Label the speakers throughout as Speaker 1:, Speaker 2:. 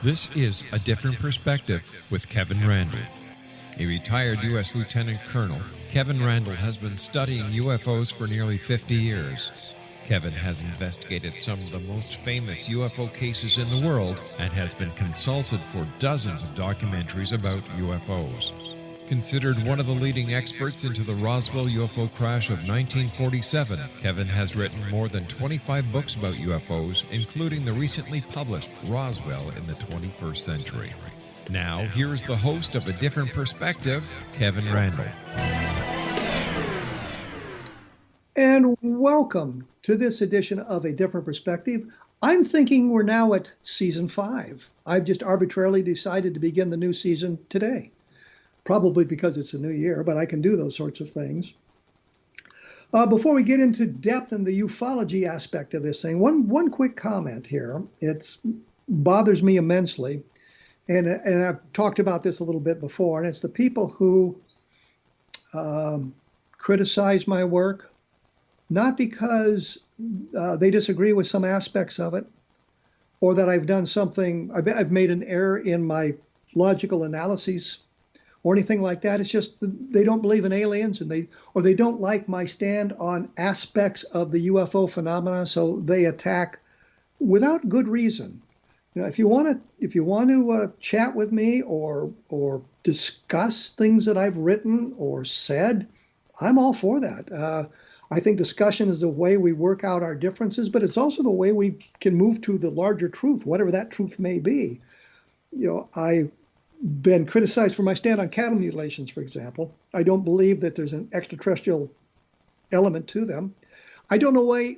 Speaker 1: This is A Different Perspective with Kevin Randle. A retired U.S. Lieutenant Colonel, Kevin Randle has been studying UFOs for nearly 50 years. Kevin has investigated some of the most famous UFO cases in the world and has been consulted for dozens of documentaries about UFOs. Considered one of the leading experts into the Roswell UFO crash of 1947, Kevin has written more than 25 books about UFOs, including the recently published Roswell in the 21st Century. Now, here is the host of A Different Perspective, Kevin Randle.
Speaker 2: And welcome to this edition of A Different Perspective. I'm thinking we're now at season 5. I've just arbitrarily decided to begin the new season today. Probably because it's a new year, but I can do those sorts of things. Before we get into depth in the ufology aspect of this thing, one quick comment here. It bothers me immensely, and I've talked about this a little bit before, and it's the people who criticize my work, not because they disagree with some aspects of it, or that I've done something, I've made an error in my logical analyses, or anything like that. It's just they don't believe in aliens, and they don't like my stand on aspects of the UFO phenomena, so they attack without good reason. You know, if you want to chat with me or discuss things that I've written or said, I'm all for that. I think discussion is the way we work out our differences, but it's also the way we can move to the larger truth, whatever that truth may be. You know, I've been criticized for my stand on cattle mutilations, for example. I don't believe that there's an extraterrestrial element to them. I don't know why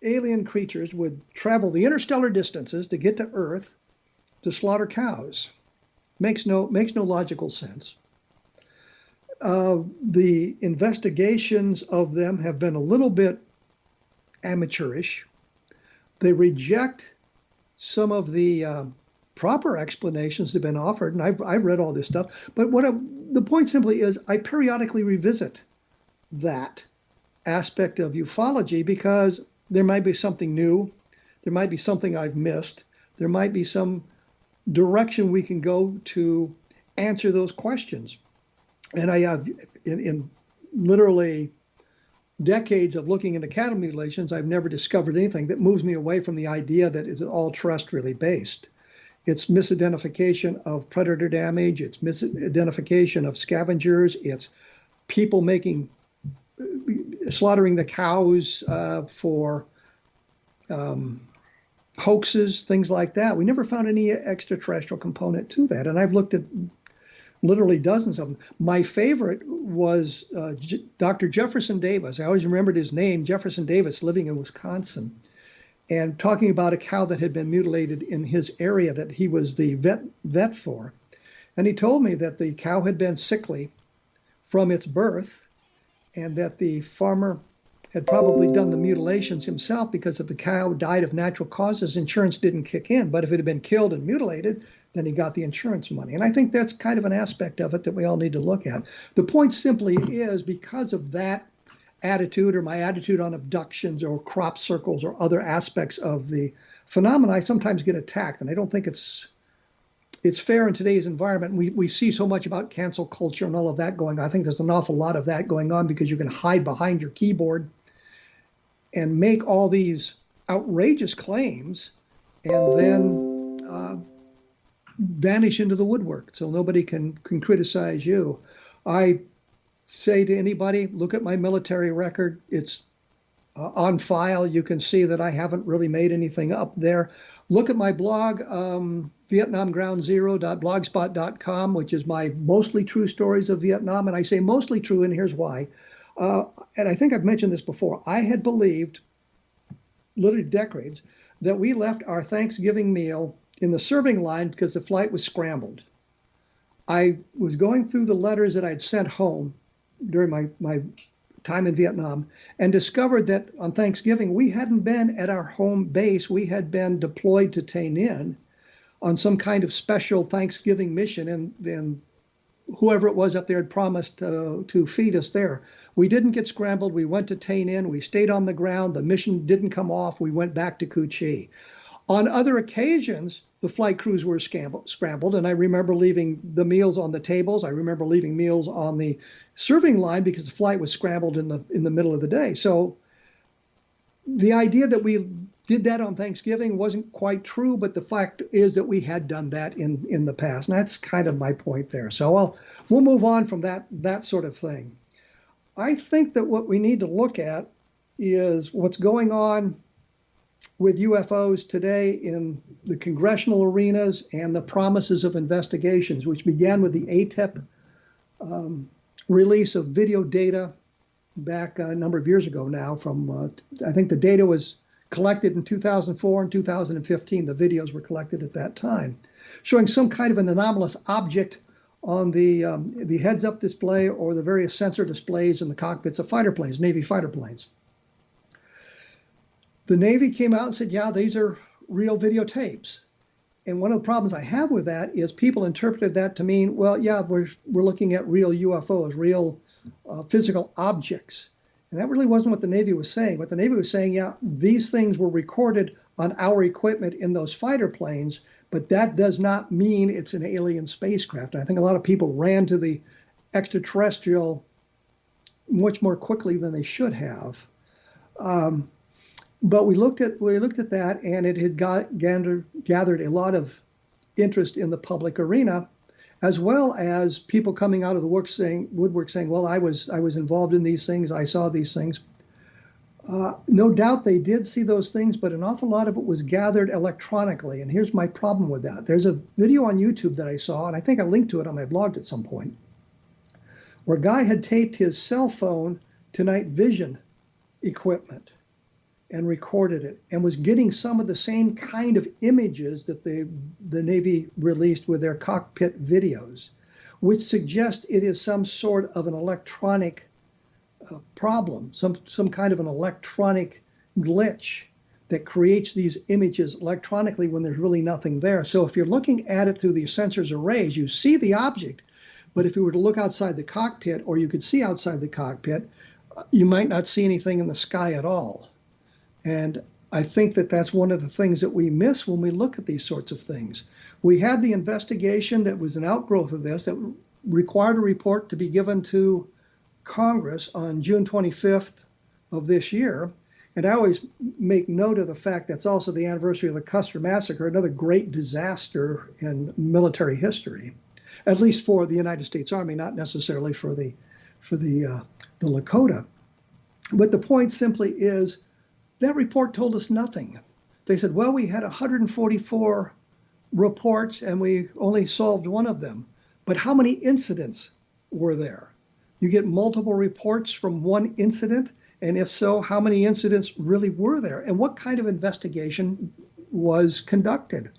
Speaker 2: alien creatures would travel the interstellar distances to get to Earth to slaughter cows. Makes no logical sense. The investigations of them have been a little bit amateurish. They reject some of the proper explanations have been offered, and I've read all this stuff. But the point simply is, I periodically revisit that aspect of ufology because there might be something new, there might be something I've missed, there might be some direction we can go to answer those questions. And I have, in literally decades of looking into cattle mutilations, I've never discovered anything that moves me away from the idea that it's all terrestrially based. It's misidentification of predator damage. It's misidentification of scavengers. It's people slaughtering the cows for hoaxes, things like that. We never found any extraterrestrial component to that. And I've looked at literally dozens of them. My favorite was Dr. Jefferson Davis. I always remembered his name, Jefferson Davis, living in Wisconsin, and talking about a cow that had been mutilated in his area that he was the vet for. And he told me that the cow had been sickly from its birth, and that the farmer had probably done the mutilations himself, because if the cow died of natural causes, insurance didn't kick in. But if it had been killed and mutilated, then he got the insurance money. And I think that's kind of an aspect of it that we all need to look at. The point simply is, because of that attitude, or my attitude on abductions or crop circles or other aspects of the phenomena, I sometimes get attacked. And I don't think it's fair in today's environment. We see so much about cancel culture and all of that going on. I think there's an awful lot of that going on because you can hide behind your keyboard and make all these outrageous claims and then vanish into the woodwork so nobody can criticize you. I say to anybody, look at my military record. It's on file. You can see that I haven't really made anything up there. Look at my blog, vietnamgroundzero.blogspot.com, which is my mostly true stories of Vietnam. And I say mostly true, and here's why. And I think I've mentioned this before. I had believed, literally decades, that we left our Thanksgiving meal in the serving line because the flight was scrambled. I was going through the letters that I'd sent home during my time in Vietnam and discovered that on Thanksgiving, we hadn't been at our home base. We had been deployed to Tay Ninh on some kind of special Thanksgiving mission, and then whoever it was up there had promised to feed us there. We didn't get scrambled. We went to Tay Ninh. We stayed on the ground. The mission didn't come off. We went back to Cu Chi. On other occasions, the flight crews were scrambled. And I remember leaving the meals on the tables. I remember leaving meals on the serving line because the flight was scrambled in the middle of the day. So the idea that we did that on Thanksgiving wasn't quite true, but the fact is that we had done that in the past. And that's kind of my point there. So we'll move on from that sort of thing. I think that what we need to look at is what's going on with UFOs today in the congressional arenas and the promises of investigations, which began with the ATIP release of video data back a number of years ago now. From I think the data was collected in 2004 and 2015. The videos were collected at that time, showing some kind of an anomalous object on the heads-up display or the various sensor displays in the cockpits of fighter planes, Navy fighter planes. The Navy came out and said, yeah, these are real videotapes. And one of the problems I have with that is people interpreted that to mean, well, yeah, we're looking at real UFOs, real physical objects. And that really wasn't what the Navy was saying. What the Navy was saying, yeah, these things were recorded on our equipment in those fighter planes, but that does not mean it's an alien spacecraft. And I think a lot of people ran to the extraterrestrial much more quickly than they should have. But we looked at that, and it had gathered a lot of interest in the public arena, as well as people coming out of the woodwork saying, well, I was involved in these things, I saw these things. No doubt they did see those things, but an awful lot of it was gathered electronically. And here's my problem with that. There's a video on YouTube that I saw, and I think I linked to it on my blog at some point, where a guy had taped his cell phone to night vision equipment and recorded it, and was getting some of the same kind of images that the Navy released with their cockpit videos, which suggest it is some sort of an electronic problem, some kind of an electronic glitch that creates these images electronically when there's really nothing there. So if you're looking at it through the sensors arrays, you see the object, but if you were to look outside the cockpit, or you could see outside the cockpit, you might not see anything in the sky at all. And I think that that's one of the things that we miss when we look at these sorts of things. We had the investigation that was an outgrowth of this that required a report to be given to Congress on June 25th of this year. And I always make note of the fact that's also the anniversary of the Custer Massacre, another great disaster in military history, at least for the United States Army, not necessarily for the Lakota. But the point simply is, that report told us nothing. They said, well, we had 144 reports and we only solved one of them. But how many incidents were there? You get multiple reports from one incident, and if so, how many incidents really were there? And what kind of investigation was conducted?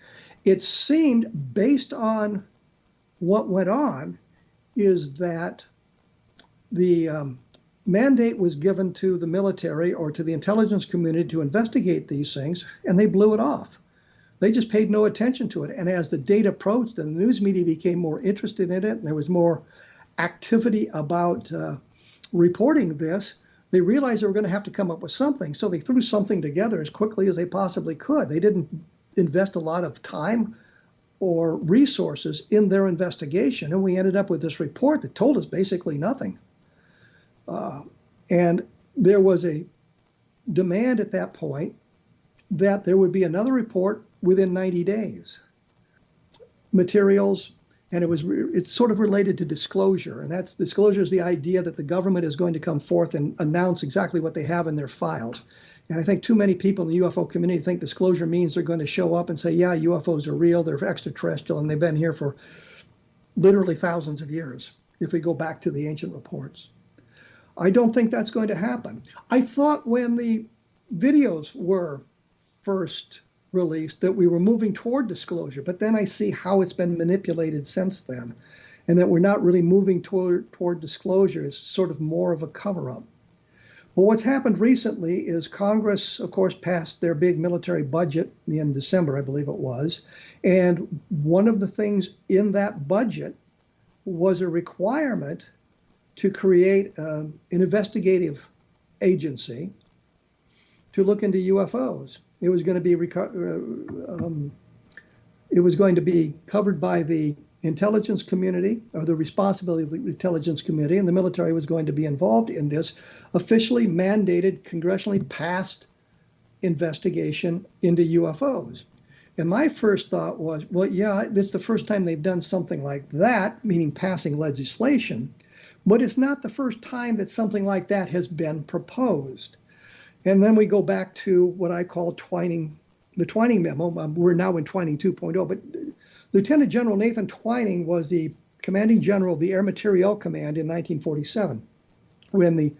Speaker 2: It seemed, based on what went on, is that the mandate was given to the military or to the intelligence community to investigate these things, and they blew it off. They just paid no attention to it. And as the date approached and the news media became more interested in it, and there was more activity about reporting this, they realized they were going to have to come up with something. So they threw something together as quickly as they possibly could. They didn't invest a lot of time or resources in their investigation. And we ended up with this report that told us basically nothing. And there was a demand at that point that there would be another report within 90 days. Materials, and it's sort of related to disclosure. And that's disclosure is the idea that the government is going to come forth and announce exactly what they have in their files. And I think too many people in the UFO community think disclosure means they're going to show up and say, yeah, UFOs are real, they're extraterrestrial, and they've been here for literally thousands of years, if we go back to the ancient reports. I don't think that's going to happen. I thought when the videos were first released that we were moving toward disclosure, but then I see how it's been manipulated since then, and that we're not really moving toward disclosure. It's sort of more of a cover-up. Well, what's happened recently is Congress, of course, passed their big military budget in December, I believe it was, and one of the things in that budget was a requirement to create an investigative agency to look into UFOs. It was going to be It was going to be covered by the intelligence community, or the responsibility of the intelligence committee, and the military was going to be involved in this officially mandated, congressionally passed investigation into UFOs. And my first thought was, well, yeah, this is the first time they've done something like that, meaning passing legislation, but it's not the first time that something like that has been proposed. And then we go back to what I call Twining, the Twining memo. We're now in Twining 2.0, but Lieutenant General Nathan Twining was the commanding general of the Air Materiel Command in 1947, when the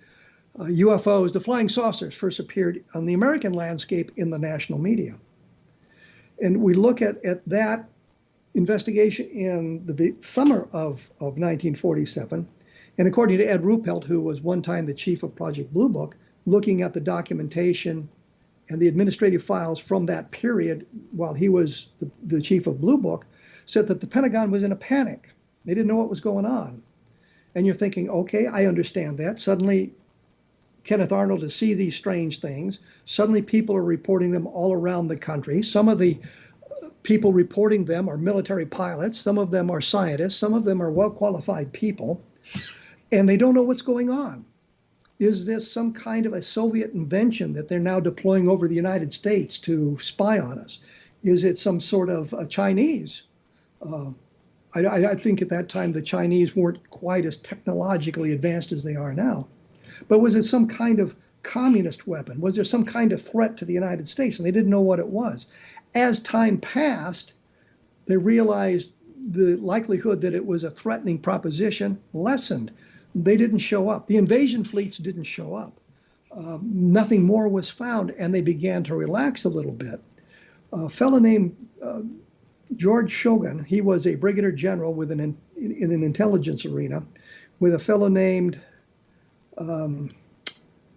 Speaker 2: UFOs, the flying saucers, first appeared on the American landscape in the national media. And we look at that investigation in the summer of 1947. And according to Ed Ruppelt, who was one time the chief of Project Blue Book, looking at the documentation and the administrative files from that period while he was the chief of Blue Book, said that the Pentagon was in a panic. They didn't know what was going on. And you're thinking, okay, I understand that. Suddenly, Kenneth Arnold to see these strange things. Suddenly people are reporting them all around the country. Some of the people reporting them are military pilots. Some of them are scientists. Some of them are well-qualified people. And they don't know what's going on. Is this some kind of a Soviet invention that they're now deploying over the United States to spy on us? Is it some sort of a Chinese? I think at that time the Chinese weren't quite as technologically advanced as they are now. But was it some kind of communist weapon? Was there some kind of threat to the United States? And they didn't know what it was. As time passed, they realized the likelihood that it was a threatening proposition lessened. They didn't show up. The invasion fleets didn't show up. Nothing more was found, and they began to relax a little bit. A fellow named George Shogun, he was a brigadier general in an intelligence arena, with a fellow named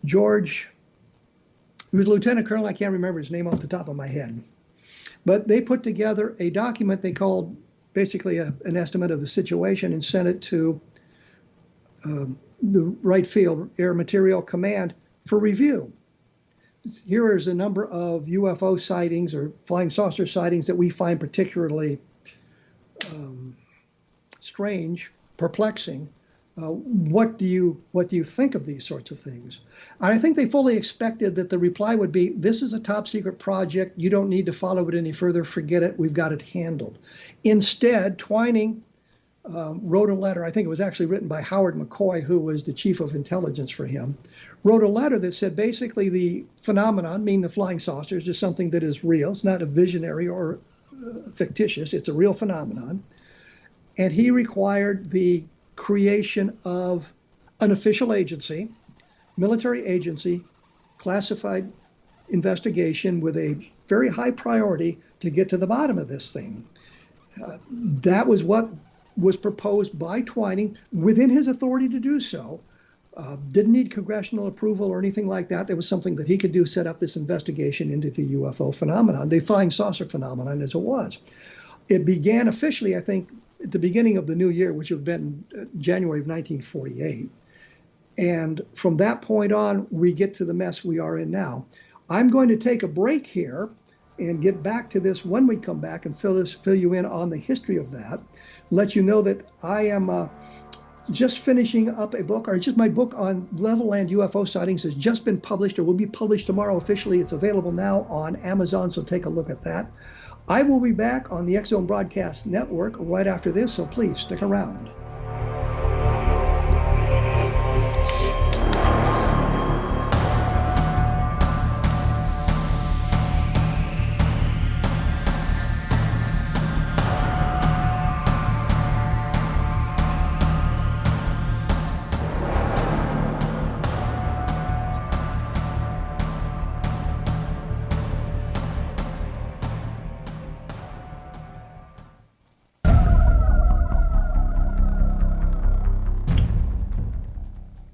Speaker 2: George, he was a lieutenant colonel, I can't remember his name off the top of my head. But they put together a document they called basically an estimate of the situation and sent it to the Wright Field Air Materiel Command for review. Here is a number of UFO sightings or flying saucer sightings that we find particularly strange, perplexing. What do you think of these sorts of things? And I think they fully expected that the reply would be, this is a top secret project. You don't need to follow it any further. Forget it. We've got it handled. Instead, Twining wrote a letter. I think it was actually written by Howard McCoy, who was the chief of intelligence for him, wrote a letter that said basically the phenomenon, meaning the flying saucers, is something that is real. It's not a visionary or fictitious. It's a real phenomenon. And he required the creation of an official agency, military agency, classified investigation with a very high priority to get to the bottom of this thing. That was what was proposed by Twining within his authority to do so. Didn't need congressional approval or anything like that. There was something that he could do, set up this investigation into the UFO phenomenon, the flying saucer phenomenon as it was. It began officially, I think, at the beginning of the new year, which would have been January of 1948. And from that point on, we get to the mess we are in now. I'm going to take a break here and get back to this when we come back and fill you in on the history of that. Let you know that I am just finishing up a book, or just my book on Levelland UFO Sightings has just been published, or will be published tomorrow officially. It's available now on Amazon, so take a look at that. I will be back on the X-Zone Broadcast Network right after this, so please stick around.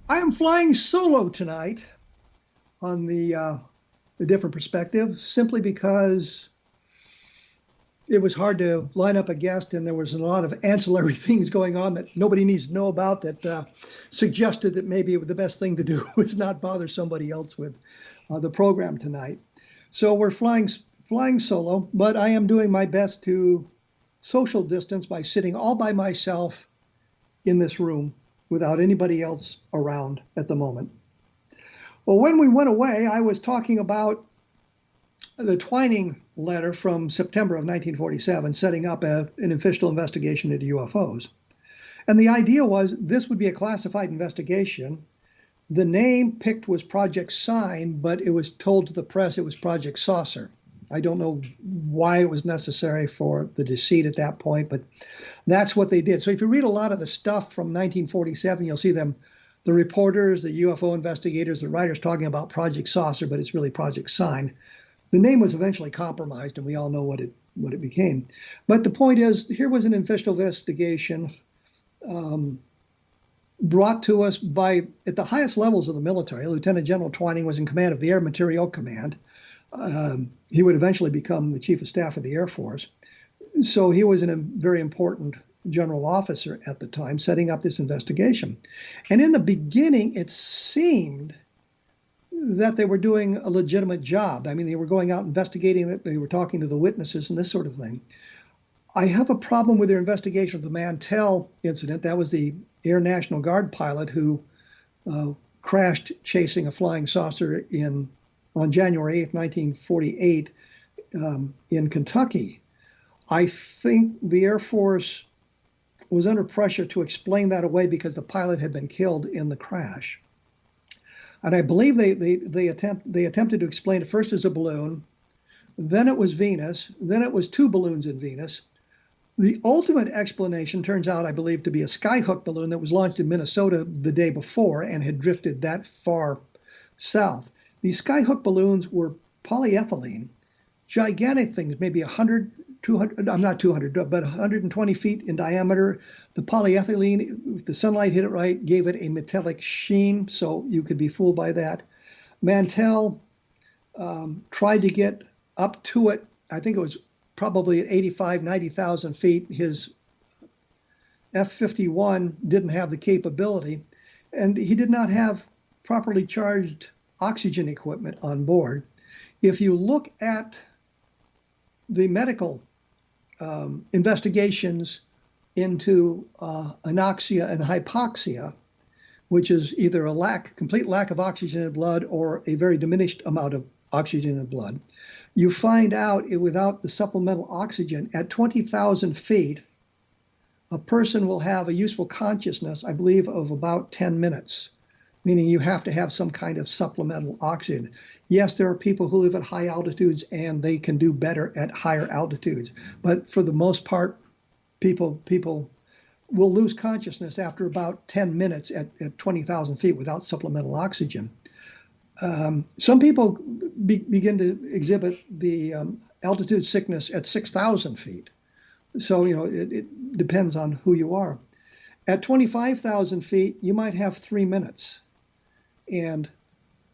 Speaker 2: I am flying solo tonight on the different perspective, simply because it was hard to line up a guest, and there was a lot of ancillary things going on that nobody needs to know about that suggested that maybe the best thing to do was not bother somebody else with the program tonight. So we're flying flying solo, but I am doing my best to social distance by sitting all by myself in this room without anybody else around at the moment. Well, when we went away, I was talking about the Twining letter from September of 1947, setting up an official investigation into UFOs. And the idea was this would be a classified investigation. The name picked was Project Sign, but it was told to the press it was Project Saucer. I don't know why it was necessary for the deceit at that point, but that's what they did. So if you read a lot of the stuff from 1947, you'll see them, the reporters, the UFO investigators, the writers talking about Project Saucer, but it's really Project Sign. The name was eventually compromised, and we all know what it became. But the point is, here was an official investigation brought to us by, at the highest levels of the military. Lieutenant General Twining was in command of the Air Materiel Command. He would eventually become the Chief of Staff of the Air Force. So he was a very important general officer at the time, setting up this investigation. And in the beginning, it seemed that they were doing a legitimate job. I mean, they were going out investigating it, they were talking to the witnesses and this sort of thing. I have a problem with their investigation of the Mantle incident. That was the Air National Guard pilot who crashed chasing a flying saucer on January 8th, 1948 in Kentucky. I think the Air Force was under pressure to explain that away because the pilot had been killed in the crash. And I believe they attempted to explain it first as a balloon, then it was Venus, then it was two balloons in Venus. The ultimate explanation turns out, I believe, to be a skyhook balloon that was launched in Minnesota the day before and had drifted that far south. These skyhook balloons were polyethylene, gigantic things, maybe 100, 200, I'm not 200, but 120 feet in diameter. The polyethylene, if the sunlight hit it right, gave it a metallic sheen, so you could be fooled by that. Mantle tried to get up to it. I think it was probably at 85, 90,000 feet. His F-51 didn't have the capability, and he did not have properly charged oxygen equipment on board. If you look at the medical investigations into anoxia and hypoxia, which is either complete lack of oxygen in blood or a very diminished amount of oxygen in blood, you find out without the supplemental oxygen at 20,000 feet, a person will have a useful consciousness, I believe, of about 10 minutes, meaning you have to have some kind of supplemental oxygen. Yes, there are people who live at high altitudes and they can do better at higher altitudes. But for the most part, people will lose consciousness after about 10 minutes at 20,000 feet without supplemental oxygen. Some people begin to exhibit the altitude sickness at 6,000 feet. So, it depends on who you are. At 25,000 feet, you might have 3 minutes. And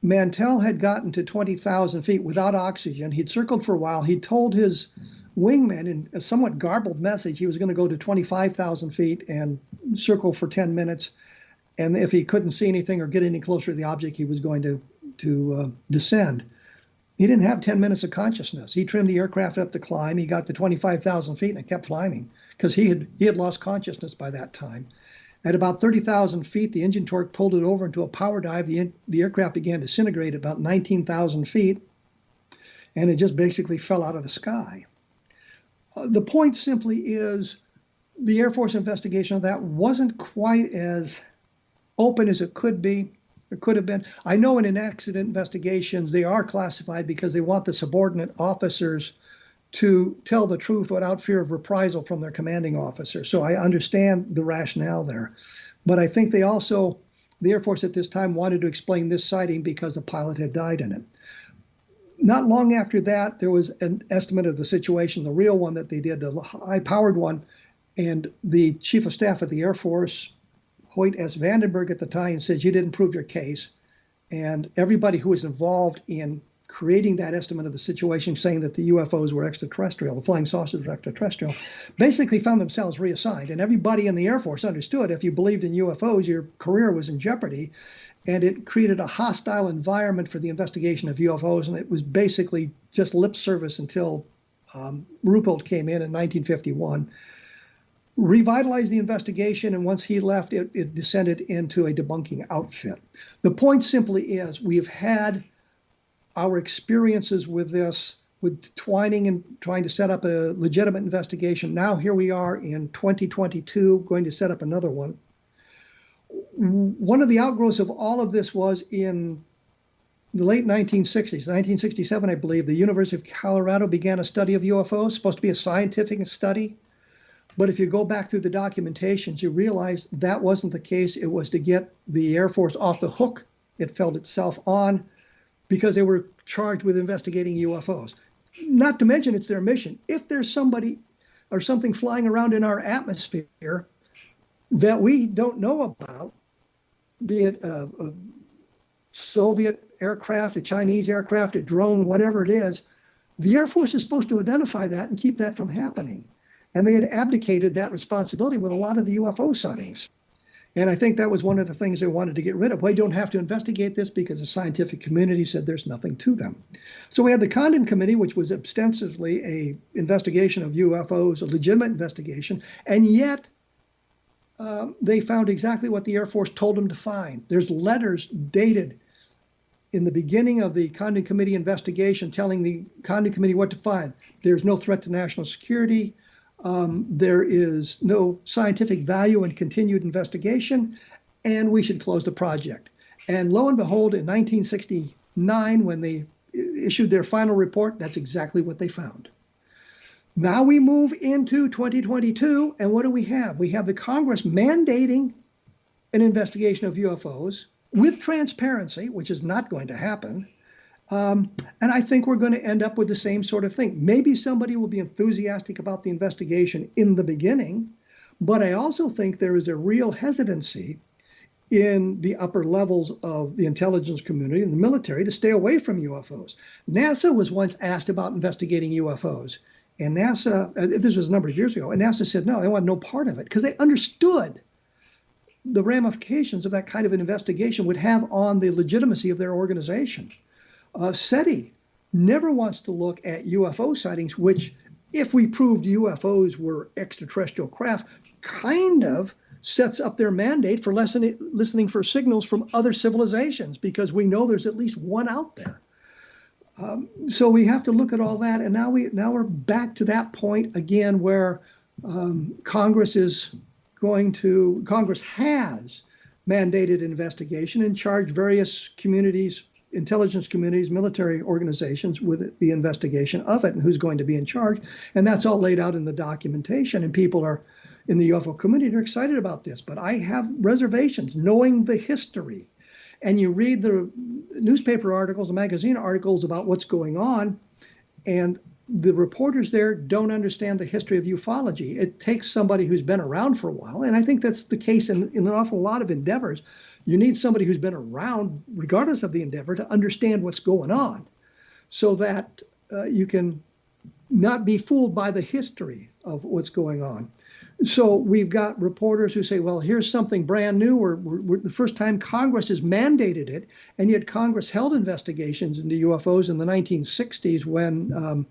Speaker 2: Mantle had gotten to 20,000 feet without oxygen. He'd circled for a while. He told his wingman in a somewhat garbled message he was going to go to 25,000 feet and circle for 10 minutes. And if he couldn't see anything or get any closer to the object, he was going to descend. He didn't have 10 minutes of consciousness. He trimmed the aircraft up to climb. He got to 25,000 feet and it kept climbing because he had lost consciousness by that time. At about 30,000 feet, the engine torque pulled it over into a power dive. The aircraft began to disintegrate at about 19,000 feet, and it just basically fell out of the sky. The point simply is the Air Force investigation of that wasn't quite as open as it could be. Or could have been. I know in accident investigations, they are classified because they want the subordinate officers to tell the truth without fear of reprisal from their commanding officer. So I understand the rationale there. But I think the Air Force at this time wanted to explain this sighting because the pilot had died in it. Not long after that, there was an estimate of the situation, the real one that they did, the high-powered one, and the Chief of Staff of the Air Force, Hoyt S. Vandenberg at the time, said, you didn't prove your case. And everybody who was involved in creating that estimate of the situation, saying that the UFOs were extraterrestrial, the flying saucers were extraterrestrial, basically found themselves reassigned. And everybody in the Air Force understood if you believed in UFOs, your career was in jeopardy. And it created a hostile environment for the investigation of UFOs. And it was basically just lip service until Ruppelt came in 1951, revitalized the investigation, and once he left, it descended into a debunking outfit. The point simply is we've had our experiences with this, with Twining and trying to set up a legitimate investigation. Now here we are in 2022 going to set up another one. One of the outgrowths of all of this was in the late 1960s, 1967, I believe, the University of Colorado began a study of UFOs, supposed to be a scientific study. But if you go back through the documentations, you realize that wasn't the case. It was to get the Air Force off the hook it felt itself on because they were charged with investigating UFOs. Not to mention it's their mission. If there's somebody or something flying around in our atmosphere that we don't know about, be it a Soviet aircraft, a Chinese aircraft, a drone, whatever it is, the Air Force is supposed to identify that and keep that from happening. And they had abdicated that responsibility with a lot of the UFO sightings. And I think that was one of the things they wanted to get rid of. Well, you don't have to investigate this because the scientific community said there's nothing to them. So we had the Condon Committee, which was ostensibly a investigation of UFOs, a legitimate investigation, and yet they found exactly what the Air Force told them to find. There's letters dated in the beginning of the Condon Committee investigation telling the Condon Committee what to find. There's no threat to national security. There is no scientific value in continued investigation, and we should close the project. And lo and behold, in 1969, when they issued their final report, that's exactly what they found. Now we move into 2022, and what do we have? We have the Congress mandating an investigation of UFOs with transparency, which is not going to happen. And I think we're going to end up with the same sort of thing. Maybe somebody will be enthusiastic about the investigation in the beginning, but I also think there is a real hesitancy in the upper levels of the intelligence community and the military to stay away from UFOs. NASA was once asked about investigating UFOs, and NASA, this was a number of years ago, and NASA said no, they want no part of it because they understood the ramifications of that kind of an investigation would have on the legitimacy of their organization. SETI never wants to look at UFO sightings, which, if we proved UFOs were extraterrestrial craft, kind of sets up their mandate for listening for signals from other civilizations, because we know there's at least one out there. So we have to look at all that, and now we're back to that point again, where Congress has mandated an investigation and charged various communities, intelligence communities, military organizations with the investigation of it and who's going to be in charge. And that's all laid out in the documentation. And people are in the UFO community are excited about this. But I have reservations knowing the history. And you read the newspaper articles, the magazine articles about what's going on, and the reporters there don't understand the history of ufology. It takes somebody who's been around for a while. And I think that's the case in an awful lot of endeavors. You need somebody who's been around, regardless of the endeavor, to understand what's going on, so that you can not be fooled by the history of what's going on. So we've got reporters who say, well, here's something brand new. We're the first time Congress has mandated it, and yet Congress held investigations into UFOs in the 1960s when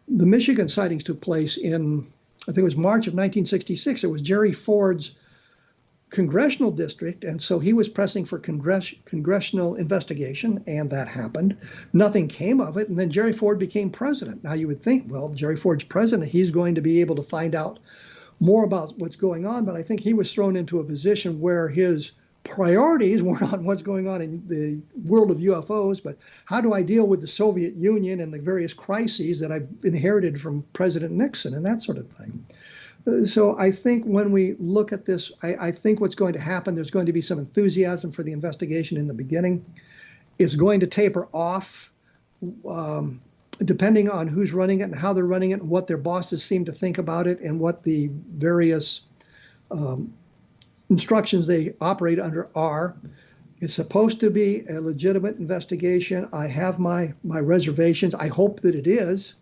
Speaker 2: the Michigan sightings took place in, I think it was March of 1966. It was Jerry Ford's congressional district, and so he was pressing for congressional investigation, and that happened. Nothing came of it, and then Jerry Ford became president. Now you would think, well, Jerry Ford's president, he's going to be able to find out more about what's going on, but I think he was thrown into a position where his priorities weren't on what's going on in the world of UFOs, but how do I deal with the Soviet Union and the various crises that I've inherited from President Nixon and that sort of thing. So I think when we look at this, I think what's going to happen, there's going to be some enthusiasm for the investigation in the beginning. It's going to taper off depending on who's running it and how they're running it and what their bosses seem to think about it and what the various instructions they operate under are. It's supposed to be a legitimate investigation. I have my reservations. I hope that it is,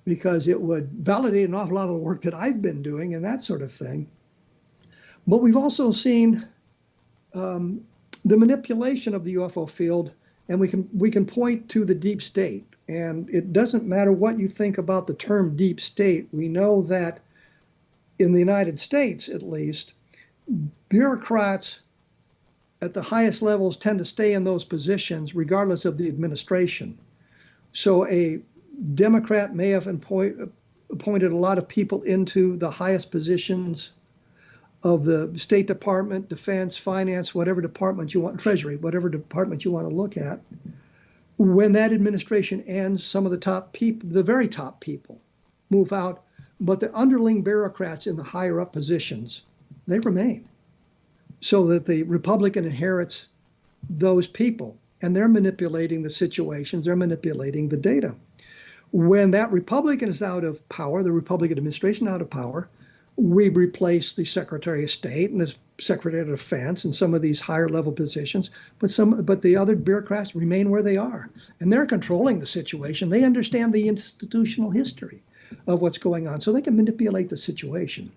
Speaker 2: because it would validate an awful lot of the work that I've been doing and that sort of thing. But we've also seen the manipulation of the UFO field, and we can point to the deep state. And it doesn't matter what you think about the term deep state. We know that in the United States, at least, bureaucrats at the highest levels tend to stay in those positions regardless of the administration. So a Democrat may have appointed a lot of people into the highest positions of the State Department, Defense, Finance, whatever department you want, Treasury, whatever department you want to look at. When that administration ends, some of the top people, the very top people, move out, but the underling bureaucrats in the higher up positions, they remain, so that the Republican inherits those people, and they're manipulating the situations, they're manipulating the data. When that Republican is out of power, the Republican administration out of power, we replace the Secretary of State and the Secretary of Defense and some of these higher level positions, but the other bureaucrats remain where they are, and they're controlling the situation. They understand the institutional history of what's going on, so they can manipulate the situation.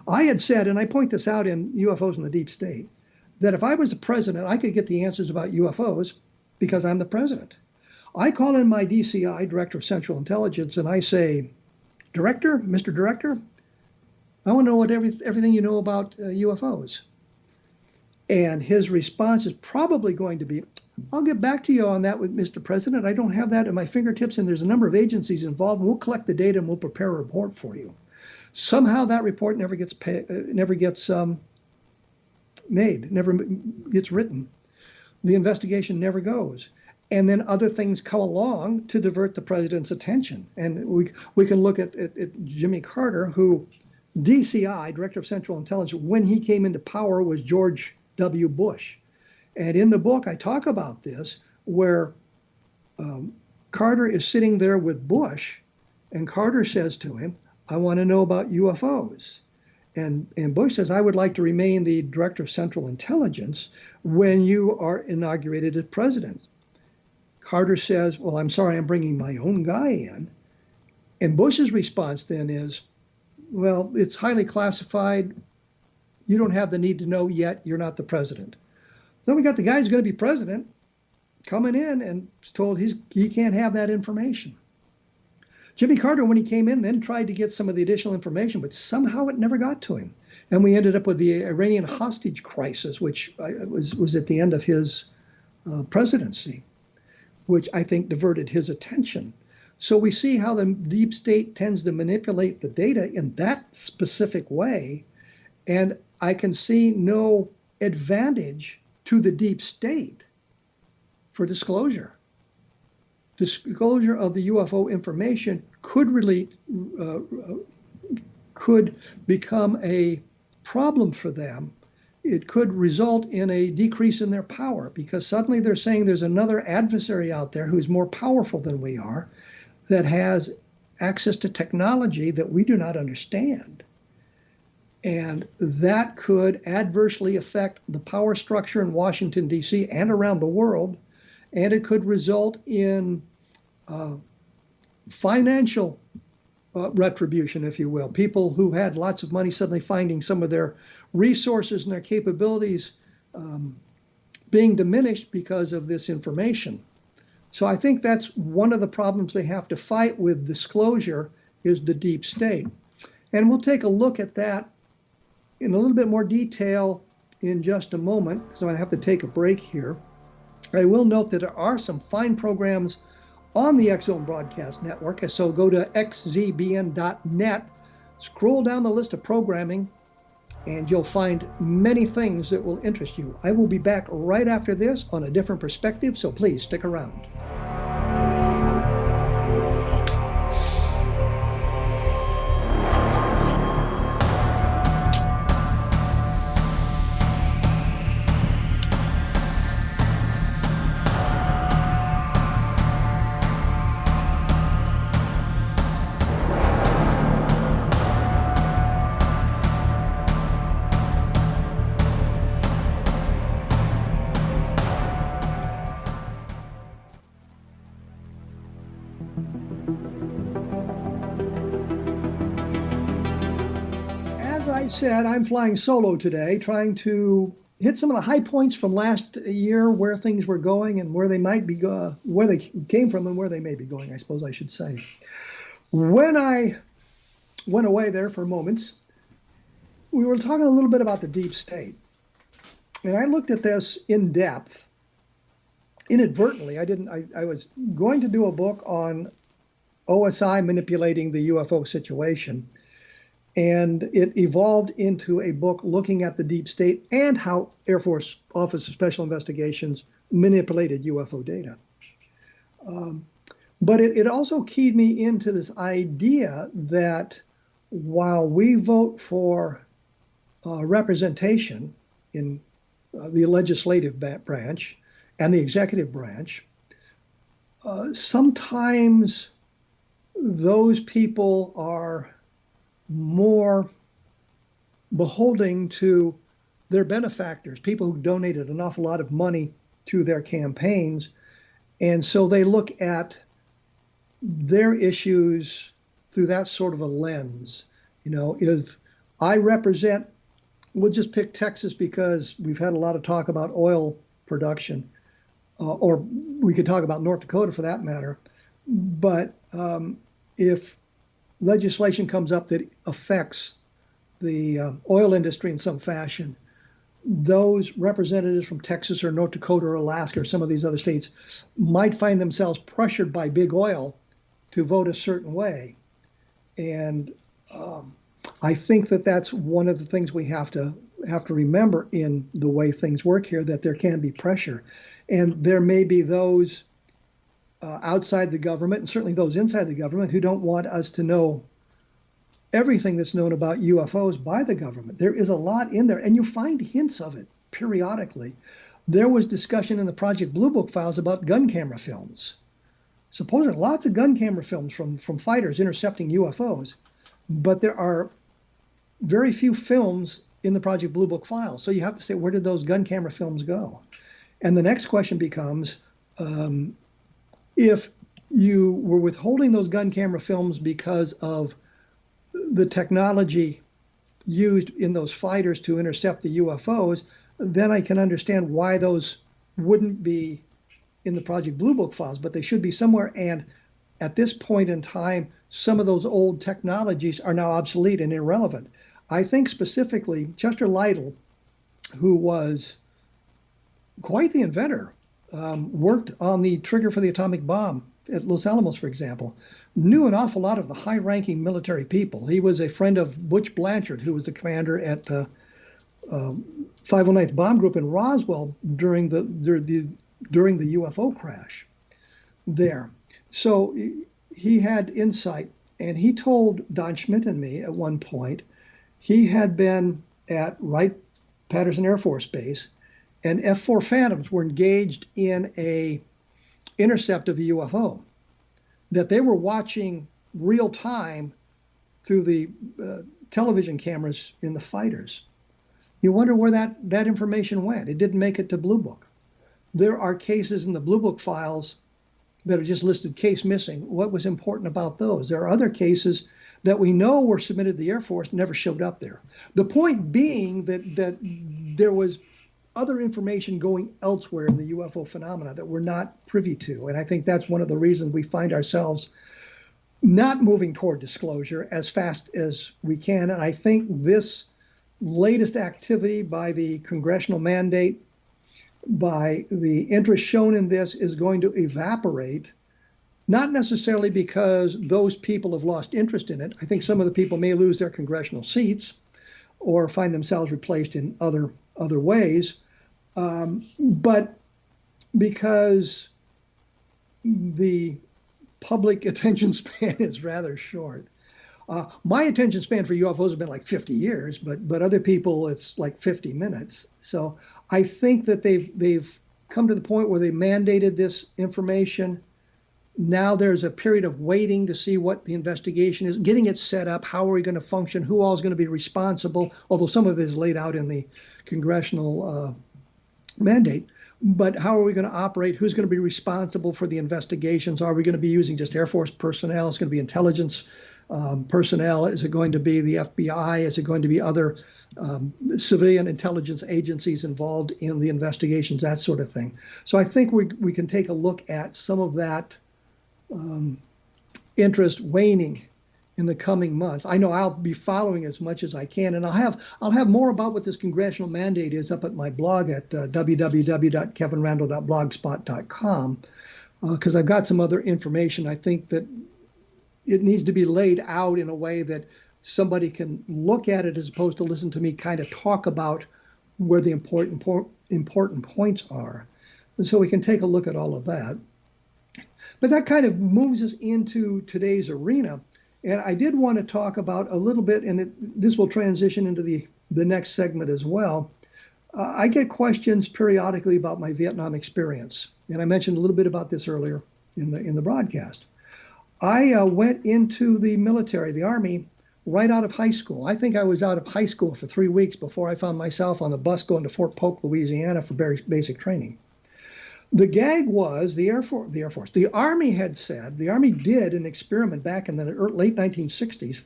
Speaker 2: I had said, and I point this out in UFOs in the Deep State, that if I was the president, I could get the answers about UFOs because I'm the president. I call in my DCI, Director of Central Intelligence, and I say, Director, Mr. Director, I want to know everything you know about UFOs. And his response is probably going to be, I'll get back to you on that with Mr. President. I don't have that at my fingertips, and there's a number of agencies involved. We'll collect the data and we'll prepare a report for you. Somehow that report never gets made, never gets written. The investigation never goes. And then other things come along to divert the president's attention. And we can look at Jimmy Carter, who DCI, Director of Central Intelligence, when he came into power was George W. Bush. And in the book, I talk about this, where Carter is sitting there with Bush, and Carter says to him, I want to know about UFOs. And Bush says, I would like to remain the Director of Central Intelligence when you are inaugurated as president. Carter says, well, I'm sorry, I'm bringing my own guy in. And Bush's response then is, well, it's highly classified. You don't have the need to know yet. You're not the president. So we got the guy who's going to be president coming in and told he can't have that information. Jimmy Carter, when he came in, then tried to get some of the additional information, but somehow it never got to him. And we ended up with the Iranian hostage crisis, which was at the end of his presidency, which I think diverted his attention. So we see how the deep state tends to manipulate the data in that specific way. And I can see no advantage to the deep state for disclosure. Disclosure of the UFO information could become a problem for them. It could result in a decrease in their power, because suddenly they're saying there's another adversary out there who's more powerful than we are, that has access to technology that we do not understand. And that could adversely affect the power structure in Washington, D.C. and around the world. And it could result in financial retribution, if you will. People who had lots of money suddenly finding some of their resources and their capabilities being diminished because of this information. So I think that's one of the problems they have to fight with disclosure, is the deep state. And we'll take a look at that in a little bit more detail in just a moment, because I'm going to have to take a break here. I will note that there are some fine programs on the X Zone Broadcast Network, so go to xzbn.net, scroll down the list of programming, and you'll find many things that will interest you. I will be back right after this on a different perspective, so please stick around. I said, I'm flying solo today, trying to hit some of the high points from last year, where things were going and where they might be, where they came from and where they may be going, I suppose I should say. When I went away there for moments, we were talking a little bit about the deep state. And I looked at this in depth, inadvertently. I was going to do a book on OSI manipulating the UFO situation. And it evolved into a book looking at the deep state and how Air Force Office of Special Investigations manipulated UFO data. But it also keyed me into this idea that while we vote for representation in the legislative branch and the executive branch, sometimes those people are more beholding to their benefactors, people who donated an awful lot of money to their campaigns. And so they look at their issues through that sort of a lens. You know, if I represent, we'll just pick Texas because we've had a lot of talk about oil production, or we could talk about North Dakota for that matter. But if legislation comes up that affects the oil industry in some fashion, those representatives from Texas or North Dakota or Alaska or some of these other states might find themselves pressured by big oil to vote a certain way. And I think that that's one of the things we have to remember in the way things work here, that there can be pressure. And there may be those outside the government, and certainly those inside the government, who don't want us to know everything that's known about UFOs by the government. There is a lot in there, and you find hints of it periodically. There was discussion in the Project Blue Book files about gun camera films. Supposedly lots of gun camera films from fighters intercepting UFOs, but there are very few films in the Project Blue Book files. So you have to say, where did those gun camera films go? And the next question becomes, if you were withholding those gun camera films because of the technology used in those fighters to intercept the UFOs, then I can understand why those wouldn't be in the Project Blue Book files, but they should be somewhere. And at this point in time, some of those old technologies are now obsolete and irrelevant. I think specifically Chester Lytle, who was quite the inventor, worked on the trigger for the atomic bomb at Los Alamos, for example, knew an awful lot of the high-ranking military people. He was a friend of Butch Blanchard, who was the commander at 509th Bomb Group in Roswell during the UFO crash there. So he had insight, and he told Don Schmidt and me at one point, he had been at Wright-Patterson Air Force Base, and F-4 Phantoms were engaged in a intercept of a UFO that they were watching real time through the television cameras in the fighters. You wonder where that information went. It didn't make it to Blue Book. There are cases in the Blue Book files that are just listed case missing. What was important about those? There are other cases that we know were submitted to the Air Force, never showed up there. The point being that there was other information going elsewhere in the UFO phenomena that we're not privy to. And I think that's one of the reasons we find ourselves not moving toward disclosure as fast as we can. And I think this latest activity by the congressional mandate, by the interest shown in this, is going to evaporate, not necessarily because those people have lost interest in it. I think some of the people may lose their congressional seats or find themselves replaced in other ways. But because the public attention span is rather short. My attention span for UFOs has been like 50 years, but other people it's like 50 minutes. So I think that they've come to the point where they mandated this information. Now there's a period of waiting to see what the investigation is, getting it set up, how are we going to function, who all is going to be responsible, although some of it is laid out in the congressional mandate. But how are we going to operate? Who's going to be responsible for the investigations? Are we going to be using just Air Force personnel? It's going to be intelligence personnel? Is it going to be the FBI? Is it going to be other civilian intelligence agencies involved in the investigations, that sort of thing? So I think we can take a look at some of that interest waning in the coming months. I know I'll be following as much as I can, and I'll have more about what this congressional mandate is up at my blog at www.kevinrandle.blogspot.com, because I've got some other information. I think that it needs to be laid out in a way that somebody can look at it as opposed to listen to me kind of talk about where the important points are. And so we can take a look at all of that. But that kind of moves us into today's arena. And I did want to talk about a little bit, and this will transition into the next segment as well. I get questions periodically about my Vietnam experience. And I mentioned a little bit about this earlier in the broadcast. I went into the military, the Army, right out of high school. I think I was out of high school for 3 weeks before I found myself on a bus going to Fort Polk, Louisiana for basic training. The gag was the Army had said, the Army did an experiment back in the late 1960s,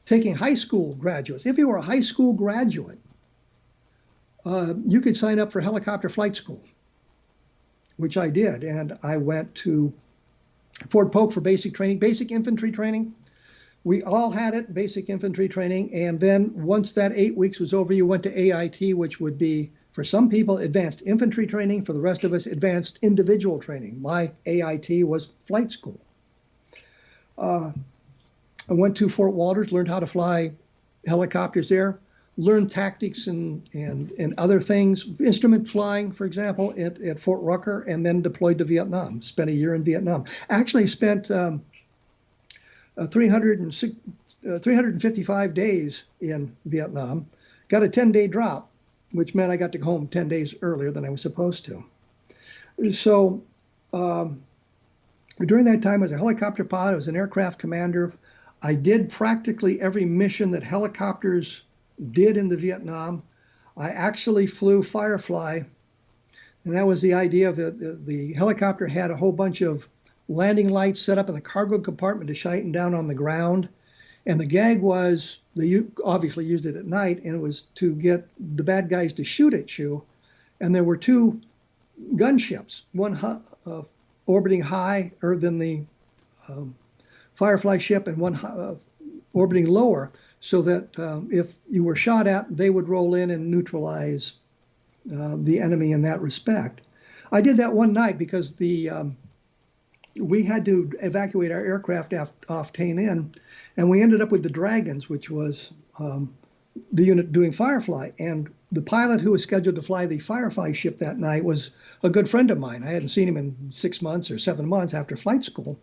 Speaker 2: taking high school graduates. If you were a high school graduate, you could sign up for helicopter flight school, which I did. And I went to Fort Polk for basic training, basic infantry training. We all had it, basic infantry training. And then once that 8 weeks was over, you went to AIT, which would be, for some people, advanced infantry training. For the rest of us, advanced individual training. My AIT was flight school. I went to Fort Walters, learned how to fly helicopters there, learned tactics and other things, instrument flying, for example, at Fort Rucker, and then deployed to Vietnam. Spent a year in Vietnam. Actually spent 355 days in Vietnam. Got a 10-day drop, which meant I got to go home 10 days earlier than I was supposed to. So during that time, I was a helicopter pilot. I was an aircraft commander. I did practically every mission that helicopters did in the Vietnam. I actually flew Firefly, and that was the idea of the helicopter had a whole bunch of landing lights set up in the cargo compartment to shine down on the ground. And the gag was, they obviously used it at night, and it was to get the bad guys to shoot at you. And there were two gunships, one orbiting higher than the Firefly ship, and one orbiting lower, so that if you were shot at, they would roll in and neutralize the enemy in that respect. I did that one night because we had to evacuate our aircraft off Tay Ninh, and we ended up with the Dragons, which was the unit doing Firefly. And the pilot who was scheduled to fly the Firefly ship that night was a good friend of mine. I hadn't seen him in 6 months or 7 months after flight school.